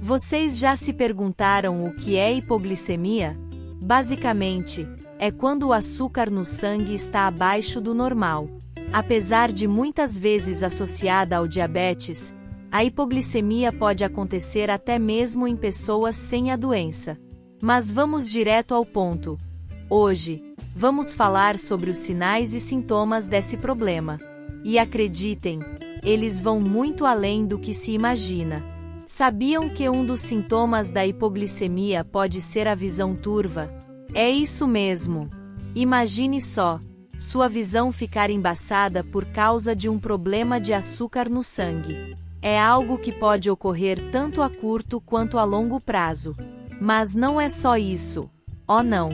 Vocês já se perguntaram o que é hipoglicemia? Basicamente, é quando o açúcar no sangue está abaixo do normal. Apesar de muitas vezes associada ao diabetes, a hipoglicemia pode acontecer até mesmo em pessoas sem a doença. Mas vamos direto ao ponto. Hoje, vamos falar sobre os sinais e sintomas desse problema. E acreditem, eles vão muito além do que se imagina. Sabiam que um dos sintomas da hipoglicemia pode ser a visão turva? É isso mesmo. Imagine só, sua visão ficar embaçada por causa de um problema de açúcar no sangue. É algo que pode ocorrer tanto a curto quanto a longo prazo. Mas não é só isso. Oh não!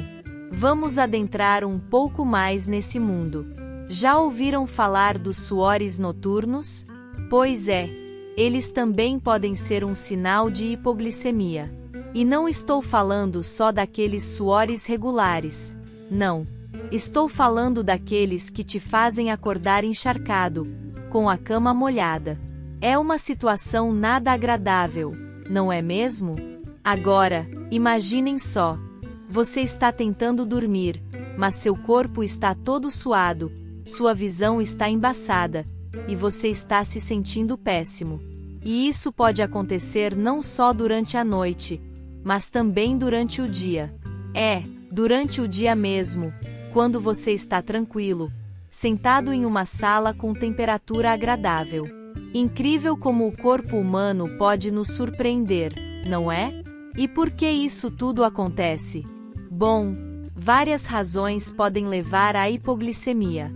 Vamos adentrar um pouco mais nesse mundo. Já ouviram falar dos suores noturnos? Pois é, eles também podem ser um sinal de hipoglicemia. E não estou falando só daqueles suores regulares. Não. Estou falando daqueles que te fazem acordar encharcado, com a cama molhada. É uma situação nada agradável, não é mesmo? Agora, imaginem só. Você está tentando dormir, mas seu corpo está todo suado, sua visão está embaçada, e você está se sentindo péssimo. E isso pode acontecer não só durante a noite, mas também durante o dia. Durante o dia mesmo, quando você está tranquilo, sentado em uma sala com temperatura agradável. Incrível como o corpo humano pode nos surpreender, não é? E por que isso tudo acontece? Bom, várias razões podem levar à hipoglicemia.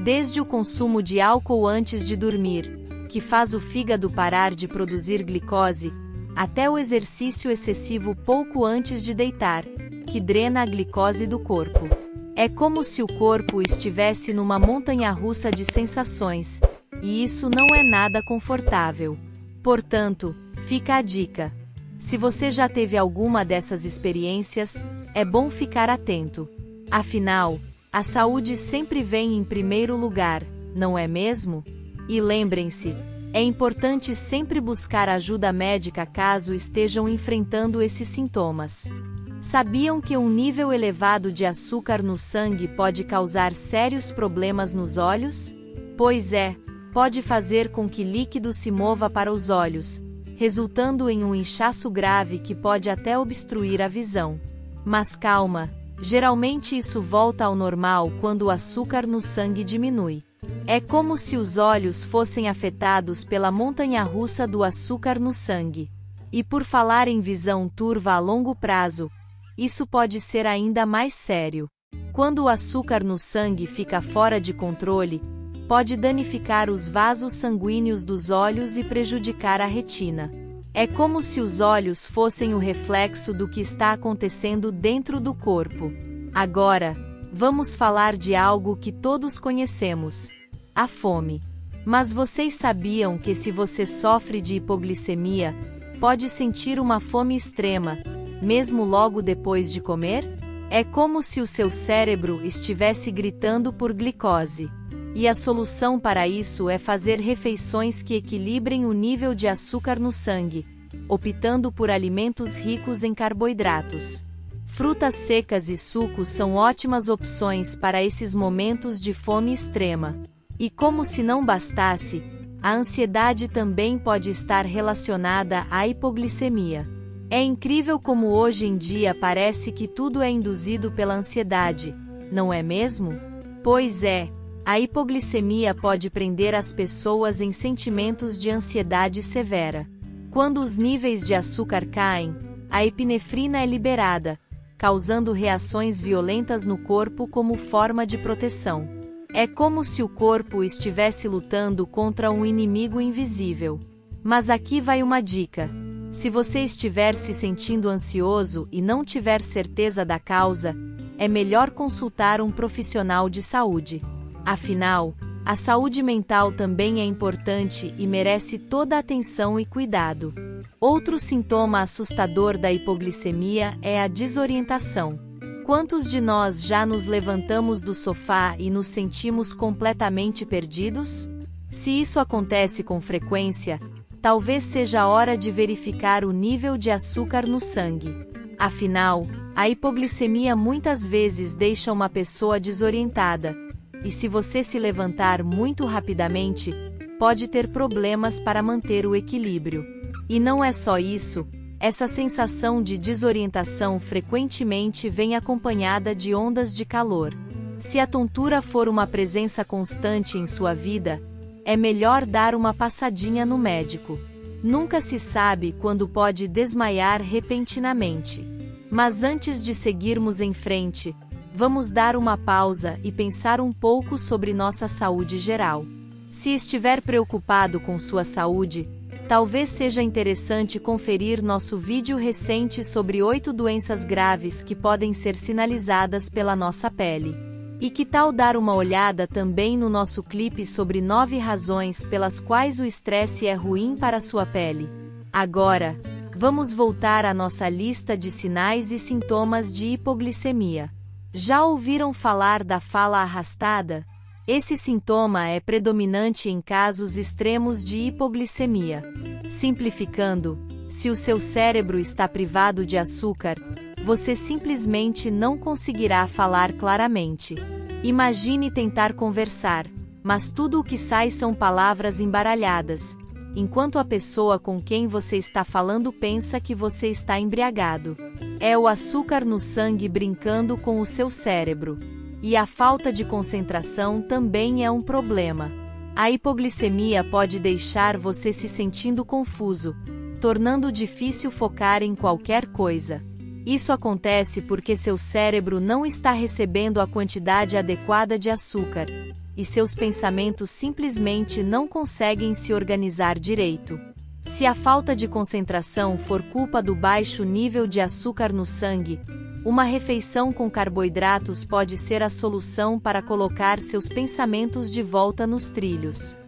Desde o consumo de álcool antes de dormir, que faz o fígado parar de produzir glicose, até o exercício excessivo pouco antes de deitar, que drena a glicose do corpo. É como se o corpo estivesse numa montanha-russa de sensações, e isso não é nada confortável. Portanto, fica a dica. Se você já teve alguma dessas experiências, é bom ficar atento. Afinal, a saúde sempre vem em primeiro lugar, não é mesmo? E lembrem-se, é importante sempre buscar ajuda médica caso estejam enfrentando esses sintomas. Sabiam que um nível elevado de açúcar no sangue pode causar sérios problemas nos olhos? Pois é, pode fazer com que líquido se mova para os olhos, resultando em um inchaço grave que pode até obstruir a visão. Mas calma, geralmente isso volta ao normal quando o açúcar no sangue diminui. É como se os olhos fossem afetados pela montanha-russa do açúcar no sangue. E por falar em visão turva a longo prazo, isso pode ser ainda mais sério. Quando o açúcar no sangue fica fora de controle, pode danificar os vasos sanguíneos dos olhos e prejudicar a retina. É como se os olhos fossem o reflexo do que está acontecendo dentro do corpo. Agora, vamos falar de algo que todos conhecemos: a fome. Mas vocês sabiam que se você sofre de hipoglicemia, pode sentir uma fome extrema, mesmo logo depois de comer? É como se o seu cérebro estivesse gritando por glicose. E a solução para isso é fazer refeições que equilibrem o nível de açúcar no sangue, optando por alimentos ricos em carboidratos. Frutas secas e sucos são ótimas opções para esses momentos de fome extrema. E como se não bastasse, a ansiedade também pode estar relacionada à hipoglicemia. É incrível como hoje em dia parece que tudo é induzido pela ansiedade, não é mesmo? Pois é, a hipoglicemia pode prender as pessoas em sentimentos de ansiedade severa. Quando os níveis de açúcar caem, a epinefrina é liberada, causando reações violentas no corpo como forma de proteção. É como se o corpo estivesse lutando contra um inimigo invisível. Mas aqui vai uma dica. Se você estiver se sentindo ansioso e não tiver certeza da causa, é melhor consultar um profissional de saúde. Afinal, a saúde mental também é importante e merece toda a atenção e cuidado. Outro sintoma assustador da hipoglicemia é a desorientação. Quantos de nós já nos levantamos do sofá e nos sentimos completamente perdidos? Se isso acontece com frequência, talvez seja a hora de verificar o nível de açúcar no sangue. Afinal, a hipoglicemia muitas vezes deixa uma pessoa desorientada, e se você se levantar muito rapidamente, pode ter problemas para manter o equilíbrio. E não é só isso, essa sensação de desorientação frequentemente vem acompanhada de ondas de calor. Se a tontura for uma presença constante em sua vida, é melhor dar uma passadinha no médico. Nunca se sabe quando pode desmaiar repentinamente. Mas antes de seguirmos em frente, vamos dar uma pausa e pensar um pouco sobre nossa saúde geral. Se estiver preocupado com sua saúde, talvez seja interessante conferir nosso vídeo recente sobre 8 doenças graves que podem ser sinalizadas pela nossa pele. E que tal dar uma olhada também no nosso clipe sobre 9 razões pelas quais o estresse é ruim para sua pele? Agora, vamos voltar à nossa lista de sinais e sintomas de hipoglicemia. Já ouviram falar da fala arrastada? Esse sintoma é predominante em casos extremos de hipoglicemia. Simplificando, se o seu cérebro está privado de açúcar, você simplesmente não conseguirá falar claramente. Imagine tentar conversar, mas tudo o que sai são palavras embaralhadas, enquanto a pessoa com quem você está falando pensa que você está embriagado. É o açúcar no sangue brincando com o seu cérebro. E a falta de concentração também é um problema. A hipoglicemia pode deixar você se sentindo confuso, tornando difícil focar em qualquer coisa. Isso acontece porque seu cérebro não está recebendo a quantidade adequada de açúcar, e seus pensamentos simplesmente não conseguem se organizar direito. Se a falta de concentração for culpa do baixo nível de açúcar no sangue, uma refeição com carboidratos pode ser a solução para colocar seus pensamentos de volta nos trilhos.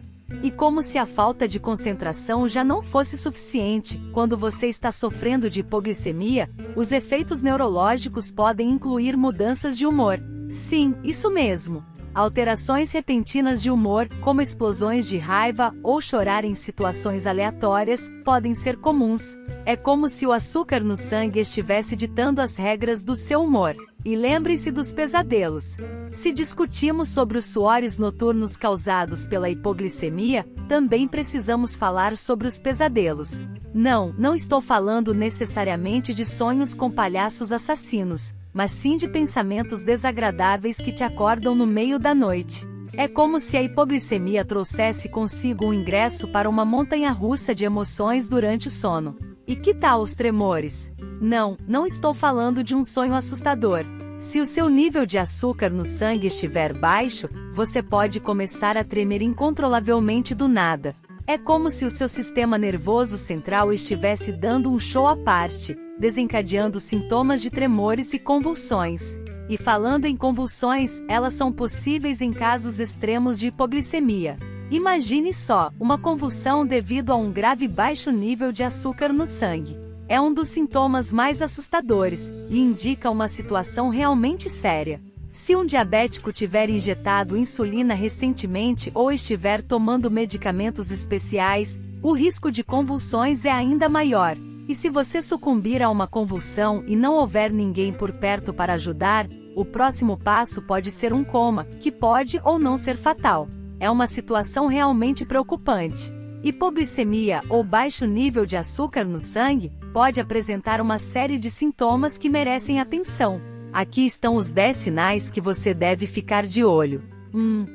E como se a falta de concentração já não fosse suficiente, quando você está sofrendo de hipoglicemia, os efeitos neurológicos podem incluir mudanças de humor. Sim, isso mesmo. Alterações repentinas de humor, como explosões de raiva ou chorar em situações aleatórias, podem ser comuns. É como se o açúcar no sangue estivesse ditando as regras do seu humor. E lembre-se dos pesadelos. Se discutimos sobre os suores noturnos causados pela hipoglicemia, também precisamos falar sobre os pesadelos. Não estou falando necessariamente de sonhos com palhaços assassinos, mas sim de pensamentos desagradáveis que te acordam no meio da noite. É como se a hipoglicemia trouxesse consigo um ingresso para uma montanha-russa de emoções durante o sono. E que tal os tremores? Não estou falando de um sonho assustador. Se o seu nível de açúcar no sangue estiver baixo, você pode começar a tremer incontrolavelmente do nada. É como se o seu sistema nervoso central estivesse dando um show à parte, desencadeando sintomas de tremores e convulsões. E falando em convulsões, elas são possíveis em casos extremos de hipoglicemia. Imagine só, uma convulsão devido a um grave baixo nível de açúcar no sangue. É um dos sintomas mais assustadores, e indica uma situação realmente séria. Se um diabético tiver injetado insulina recentemente ou estiver tomando medicamentos especiais, o risco de convulsões é ainda maior. E se você sucumbir a uma convulsão e não houver ninguém por perto para ajudar, o próximo passo pode ser um coma, que pode ou não ser fatal. É uma situação realmente preocupante. Hipoglicemia, ou baixo nível de açúcar no sangue, pode apresentar uma série de sintomas que merecem atenção. Aqui estão os 10 sinais que você deve ficar de olho. 1.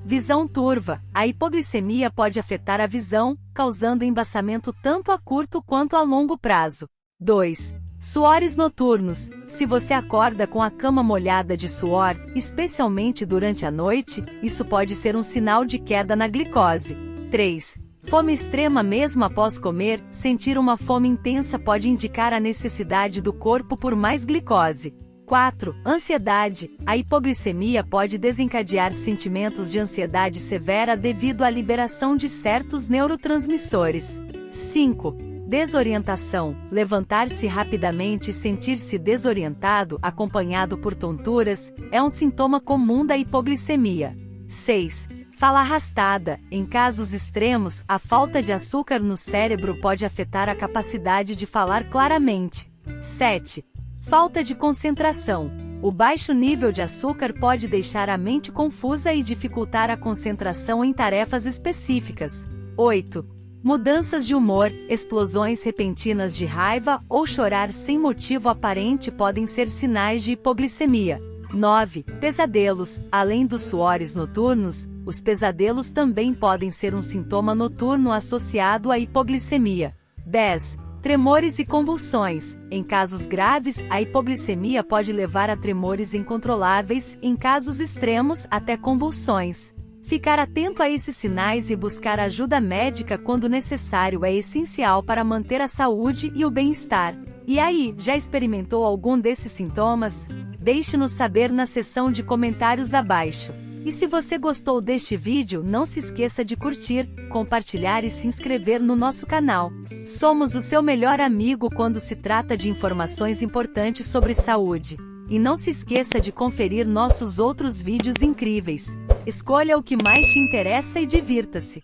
Visão turva. A hipoglicemia pode afetar a visão, causando embaçamento tanto a curto quanto a longo prazo. 2. Suores noturnos. Se você acorda com a cama molhada de suor, especialmente durante a noite, isso pode ser um sinal de queda na glicose. 3. Fome extrema mesmo após comer. Sentir uma fome intensa pode indicar a necessidade do corpo por mais glicose. 4. Ansiedade. A hipoglicemia pode desencadear sentimentos de ansiedade severa devido à liberação de certos neurotransmissores. 5. Desorientação. Levantar-se rapidamente e sentir-se desorientado, acompanhado por tonturas, é um sintoma comum da hipoglicemia. 6. Fala arrastada. Em casos extremos, a falta de açúcar no cérebro pode afetar a capacidade de falar claramente. 7. Falta de concentração. O baixo nível de açúcar pode deixar a mente confusa e dificultar a concentração em tarefas específicas. 8. Mudanças de humor, explosões repentinas de raiva ou chorar sem motivo aparente podem ser sinais de hipoglicemia. 9. Pesadelos. Além dos suores noturnos, os pesadelos também podem ser um sintoma noturno associado à hipoglicemia. 10. Tremores e convulsões. Em casos graves, a hipoglicemia pode levar a tremores incontroláveis, em casos extremos, até convulsões. Ficar atento a esses sinais e buscar ajuda médica quando necessário é essencial para manter a saúde e o bem-estar. E aí, já experimentou algum desses sintomas? Deixe-nos saber na seção de comentários abaixo. E se você gostou deste vídeo, não se esqueça de curtir, compartilhar e se inscrever no nosso canal. Somos o seu melhor amigo quando se trata de informações importantes sobre saúde. E não se esqueça de conferir nossos outros vídeos incríveis. Escolha o que mais te interessa e divirta-se.